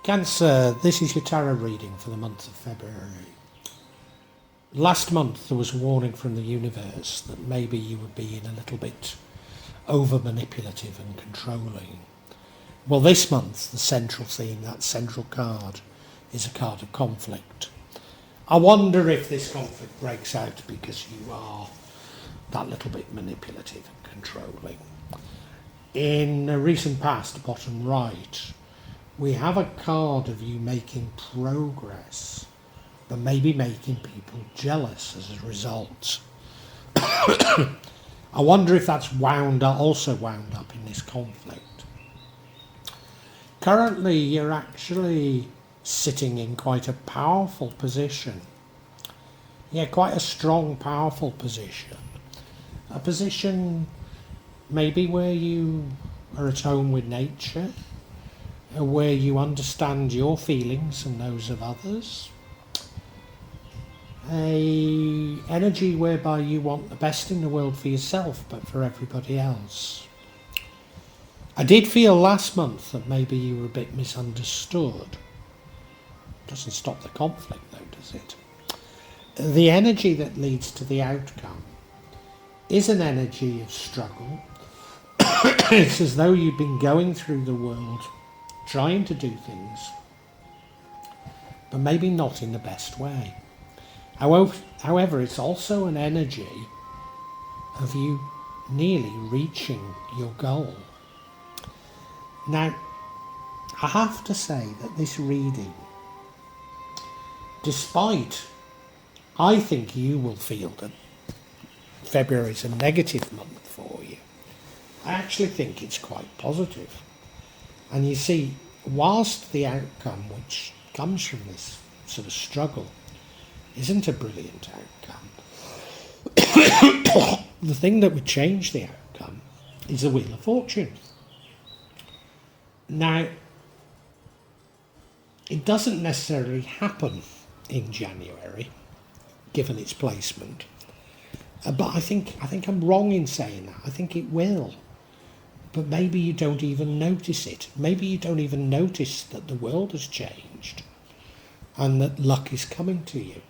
Cancer, this is your tarot reading for the month of February. Last month there was a warning from the universe that maybe you were being a little bit over manipulative and controlling. Well, this month the central theme, that central card, is a card of conflict. I wonder if this conflict breaks out because you are that little bit manipulative and controlling. In the recent past, bottom right, we have a card of you making progress, but maybe making people jealous as a result. I wonder if that's also wound up in this conflict. Currently, you're actually sitting in quite a powerful position. Yeah, quite a strong, powerful position. A position maybe where you are at home with nature, where you understand your feelings and those of others. A energy whereby you want the best in the world for yourself, but for everybody else. I did feel last month that maybe you were a bit misunderstood. Doesn't stop the conflict though, does it? The energy that leads to the outcome is an energy of struggle. It's as though you've been going through the world trying to do things, but maybe not in the best way. However, it's also an energy of you nearly reaching your goal. Now, I have to say that this reading, despite I think you will feel that February is a negative month for you, I actually think it's quite positive. And you see, whilst the outcome which comes from this sort of struggle isn't a brilliant outcome, the thing that would change the outcome is the Wheel of Fortune. Now, it doesn't necessarily happen in January, given its placement, but I think I'm wrong in saying that. I think it will. But maybe you don't even notice it. Maybe you don't even notice that the world has changed and that luck is coming to you.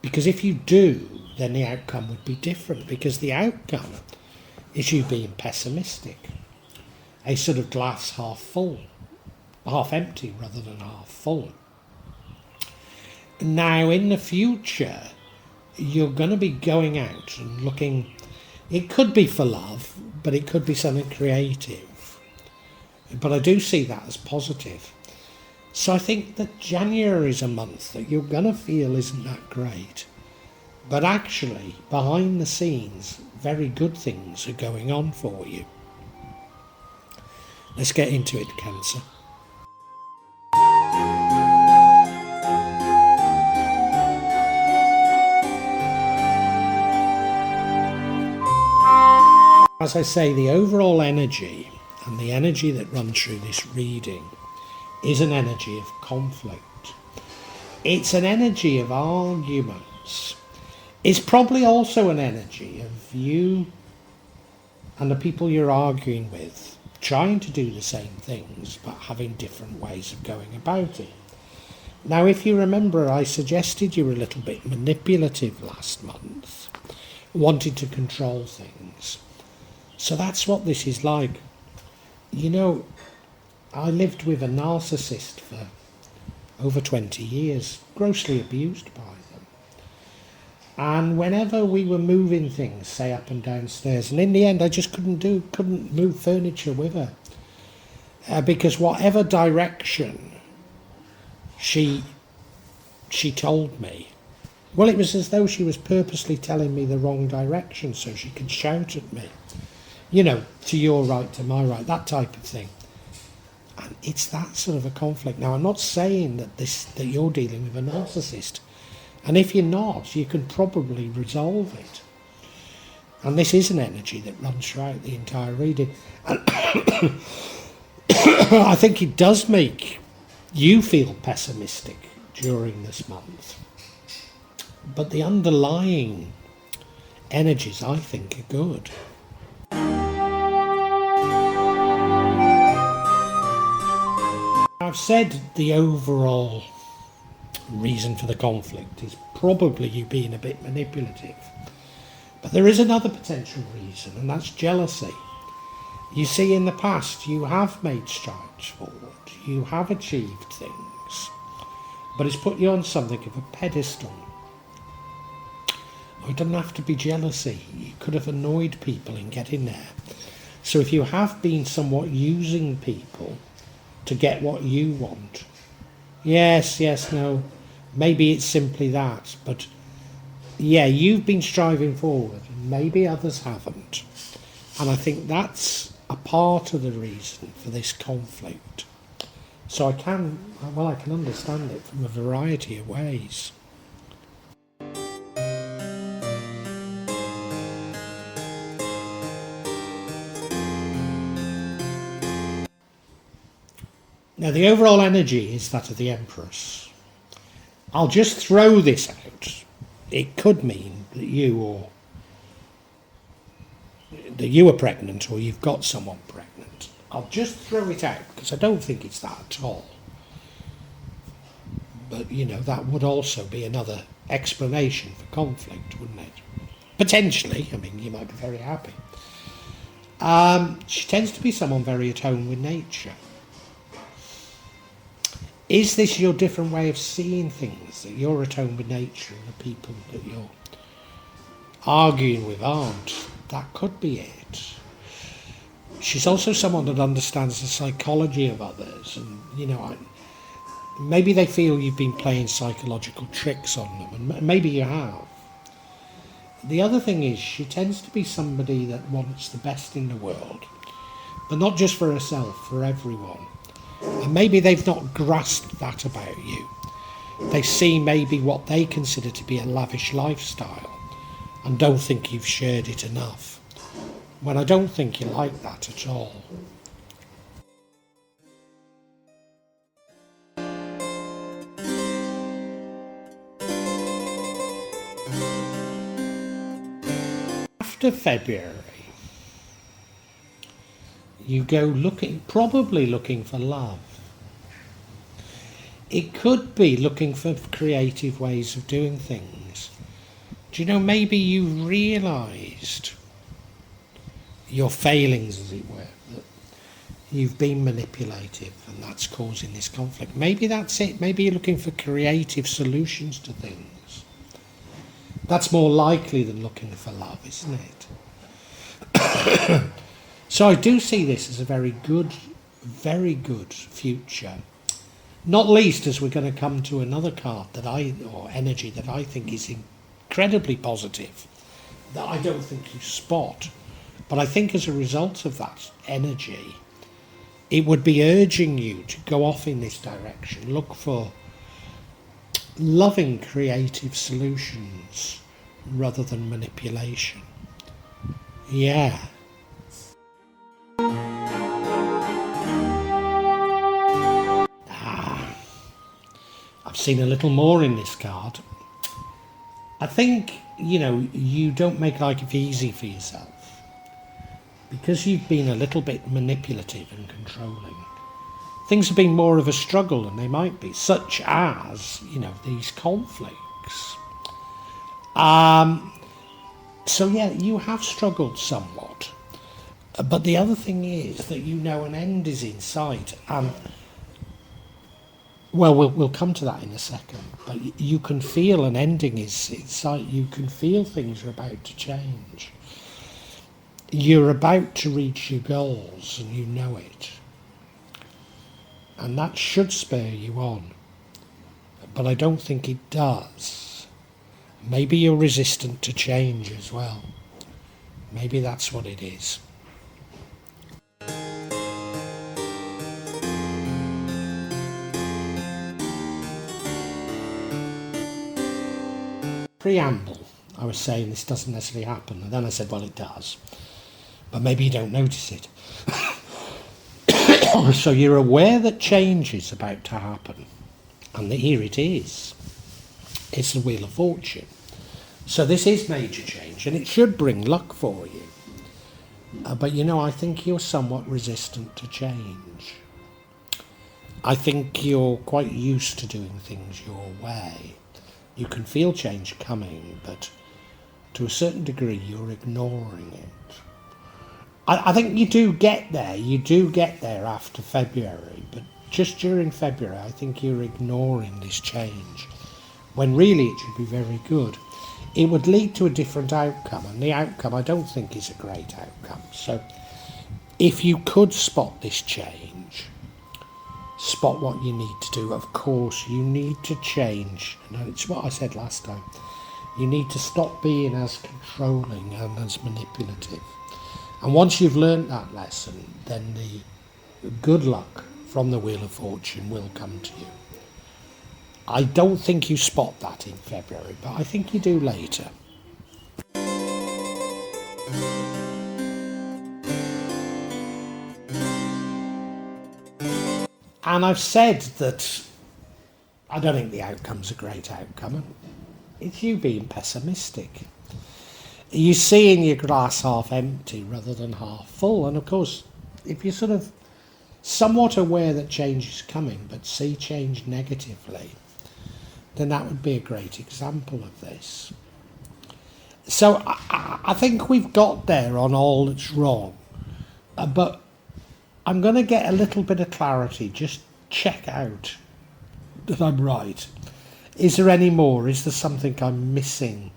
Because if you do, then the outcome would be different, because the outcome is you being pessimistic. A sort of glass half full, half empty rather than half full. Now, in the future, you're going to be going out and looking. It could be for love, but it could be something creative. But I do see that as positive. So I think that January is a month that you're going to feel isn't that great. But actually, behind the scenes, very good things are going on for you. Let's get into it, Cancer. As I say, the overall energy and the energy that runs through this reading is an energy of conflict. It's an energy of arguments. It's probably also an energy of you and the people you're arguing with trying to do the same things but having different ways of going about it. Now, if you remember, I suggested you were a little bit manipulative last month, wanted to control things. So that's what this is like. You know, I lived with a narcissist for over 20 years, grossly abused by them. And whenever we were moving things, say up and downstairs, and in the end I just couldn't move furniture with her. Because whatever direction she told me, well, it was as though she was purposely telling me the wrong direction so she could shout at me. You know, to your right, to my right, that type of thing. And it's that sort of a conflict. Now, I'm not saying that you're dealing with a narcissist. And if you're not, you can probably resolve it. And this is an energy that runs throughout the entire reading. And I think it does make you feel pessimistic during this month. But the underlying energies, I think, are good. I've said the overall reason for the conflict is probably you being a bit manipulative. But there is another potential reason, and that's jealousy. You see, in the past, you have made strides forward, you have achieved things, but it's put you on something of a pedestal. It doesn't have to be jealousy. You could have annoyed people in getting there. So if you have been somewhat using people to get what you want, yes, no, maybe it's simply that, but yeah, you've been striving forward, and maybe others haven't. And I think that's a part of the reason for this conflict. So I can understand it from a variety of ways. Now, the overall energy is that of the Empress. I'll just throw this out. It could mean that you are pregnant, or you've got someone pregnant. I'll just throw it out because I don't think it's that at all. But, that would also be another explanation for conflict, wouldn't it? Potentially. I mean, you might be very happy. She tends to be someone very at home with nature. Is this your different way of seeing things, that you're at home with nature and the people that you're arguing with aren't? That could be it. She's also someone that understands the psychology of others, and, maybe they feel you've been playing psychological tricks on them, and maybe you have. The other thing is, she tends to be somebody that wants the best in the world, but not just for herself, for everyone. And maybe they've not grasped that about you. They see maybe what they consider to be a lavish lifestyle and don't think you've shared it enough. When I don't think you're like that at all. After February, you go probably looking for love. It could be looking for creative ways of doing things. Do you know, maybe you realised your failings, as it were, that you've been manipulative and that's causing this conflict. Maybe that's it. Maybe you're looking for creative solutions to things. That's more likely than looking for love, isn't it? So I do see this as a very good future. Not least as we're going to come to another card or energy that I think is incredibly positive, that I don't think you spot. But I think as a result of that energy, it would be urging you to go off in this direction. Look for loving, creative solutions rather than manipulation. Yeah. I've seen a little more in this card. I think, you don't make life easy for yourself. Because you've been a little bit manipulative and controlling. Things have been more of a struggle than they might be, such as, these conflicts. So yeah, you have struggled somewhat. But the other thing is that an end is in sight. Well, we'll come to that in a second. But you can feel an ending is in sight. You can feel things are about to change. You're about to reach your goals and you know it. And that should spur you on. But I don't think it does. Maybe you're resistant to change as well. Maybe that's what it is. Preamble. I was saying this doesn't necessarily happen, and then I said, well, it does. But maybe you don't notice it. So you're aware that change is about to happen. And here it is. It's the Wheel of Fortune. So this is major change, and it should bring luck for you. But I think you're somewhat resistant to change. I think you're quite used to doing things your way. You can feel change coming, but to a certain degree you're ignoring it. I think you do get there after February, but just during February I think you're ignoring this change, when really it should be very good. It would lead to a different outcome, and the outcome I don't think is a great outcome. So if you could spot this change, spot what you need to do. Of course, you need to change, and it's what I said last time. You need to stop being as controlling and as manipulative. And once you've learnt that lesson, then the good luck from the Wheel of Fortune will come to you. I don't think you spot that in February, but I think you do later. And I've said that I don't think the outcome's a great outcome. It's you being pessimistic. You're seeing your glass half empty rather than half full. And of course, if you're sort of somewhat aware that change is coming, but see change negatively, then that would be a great example of this. So I think we've got there on all that's wrong. But I'm going to get a little bit of clarity. Just check out that I'm right. Is there any more? Is there something I'm missing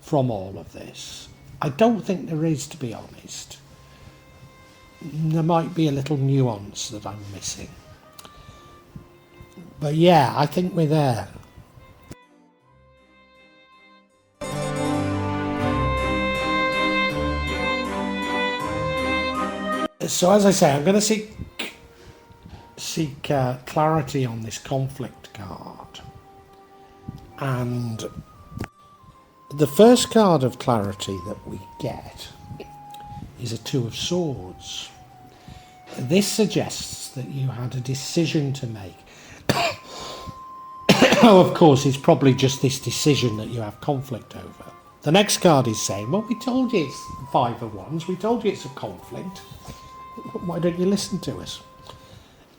from all of this? I don't think there is, to be honest. There might be a little nuance that I'm missing. But yeah, I think we're there. So as I say, I'm going to seek clarity on this conflict card. And the first card of clarity that we get is a Two of Swords. This suggests that you had a decision to make. Oh, of course, it's probably just this decision that you have conflict over. The next card is saying, well, we told you it's the Five of Wands. We told you it's a conflict. Why don't you listen to us?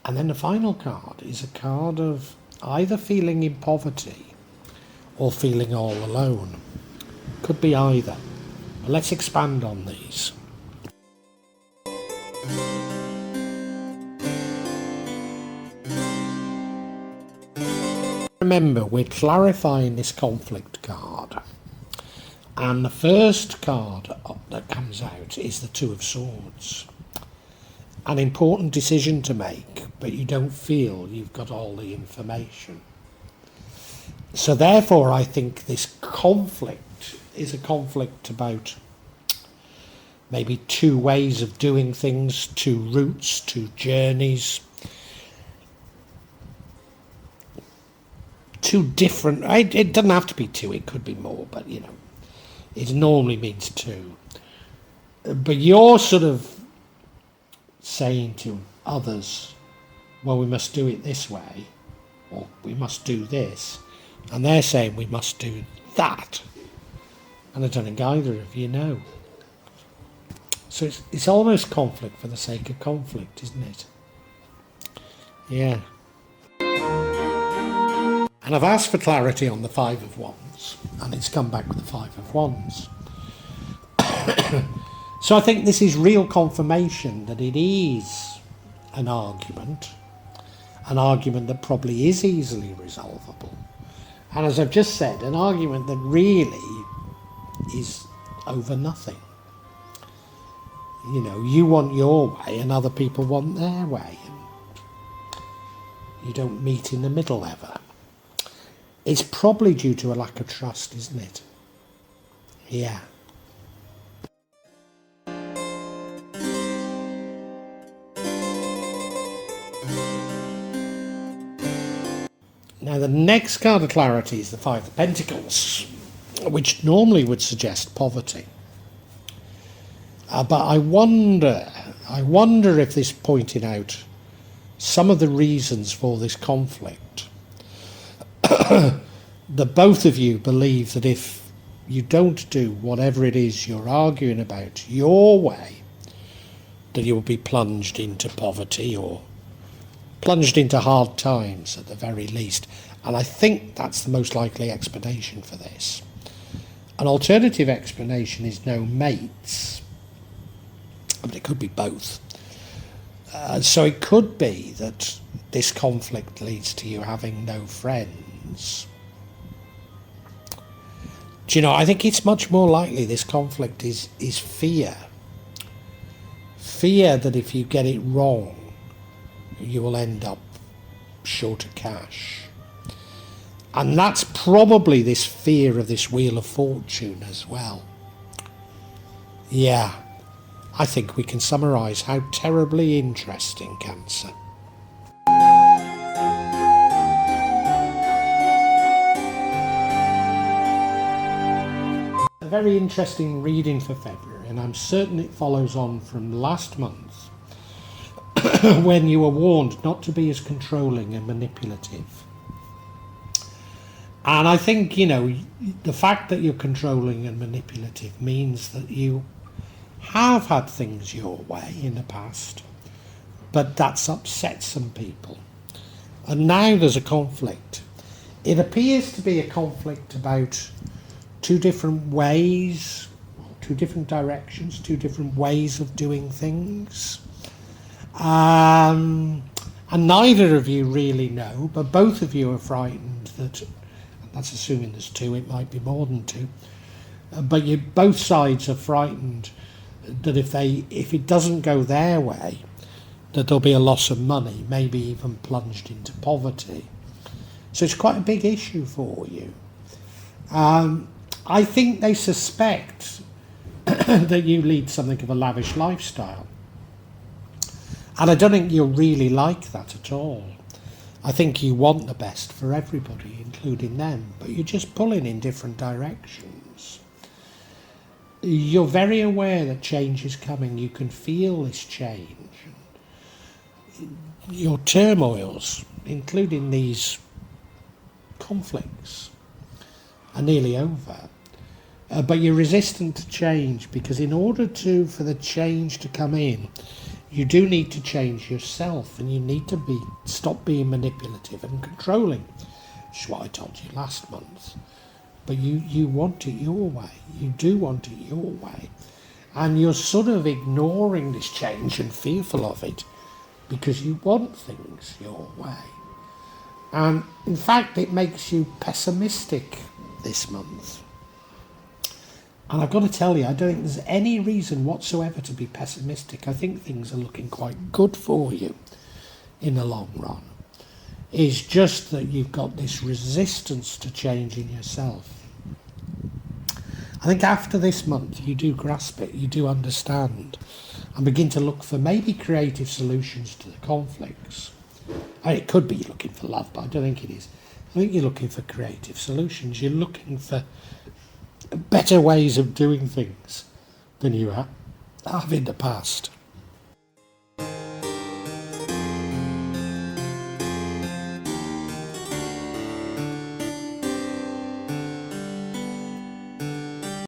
And then the final card is a card of either feeling in poverty or feeling all alone. Could be either. But let's expand on these. Remember, we're clarifying this conflict card. And the first card that comes out is the Two of Swords. An important decision to make, but you don't feel you've got all the information. So therefore, I think this conflict is a conflict about maybe two ways of doing things, two routes, two journeys, two different, it doesn't have to be two, it could be more, but you know, it normally means two. But you're sort of saying to others, well, we must do it this way, or we must do this, and they're saying we must do that, and I don't think either of you know. So it's almost conflict for the sake of conflict, isn't it? Yeah. And I've asked for clarity on the Five of Wands, and it's come back with the Five of Wands. So I think this is real confirmation that it is an argument that probably is easily resolvable. And as I've just said, an argument that really is over nothing. You know, you want your way and other people want their way. And you don't meet in the middle ever. It's probably due to a lack of trust, isn't it? Yeah. Now the next card of clarity is the Five of Pentacles, which normally would suggest poverty. But I wonder if this pointed out some of the reasons for this conflict. That both of you believe that if you don't do whatever it is you're arguing about your way, that you will be plunged into poverty or plunged into hard times at the very least. And I think that's the most likely explanation for this. An alternative explanation is no mates. I mean, it could be both. So it could be that this conflict leads to you having no friends. Do you know, I think it's much more likely this conflict is fear. Fear that if you get it wrong, you will end up short of cash. And that's probably this fear of this Wheel of Fortune as well. Yeah, I think we can summarise how terribly interesting, Cancer. A very interesting reading for February, and I'm certain it follows on from last month when you were warned not to be as controlling and manipulative. And I think, you know, the fact that you're controlling and manipulative means that you have had things your way in the past, but that's upset some people. And now there's a conflict. It appears to be a conflict about two different ways, two different directions, two different ways of doing things. And neither of you really know, but both of you are frightened that, that's assuming there's two, it might be more than two, but both sides are frightened that if it doesn't go their way, that there'll be a loss of money, maybe even plunged into poverty. So it's quite a big issue for you. I think they suspect that you lead something of a lavish lifestyle. And I don't think you'll really like that at all. I think you want the best for everybody, including them, but you're just pulling in different directions. You're very aware that change is coming. You can feel this change. Your turmoils, including these conflicts, are nearly over. But you're resistant to change because in order for the change to come in, you do need to change yourself, and you need to stop being manipulative and controlling, which is what I told you last month. But you want it your way. You do want it your way. And you're sort of ignoring this change and fearful of it because you want things your way. And in fact, it makes you pessimistic this month. And I've got to tell you, I don't think there's any reason whatsoever to be pessimistic. I think things are looking quite good for you in the long run. It's just that you've got this resistance to changing yourself. I think after this month, you do grasp it, you do understand, and begin to look for maybe creative solutions to the conflicts. I mean, it could be you're looking for love, but I don't think it is. I think you're looking for creative solutions. You're looking for better ways of doing things than you have in the past.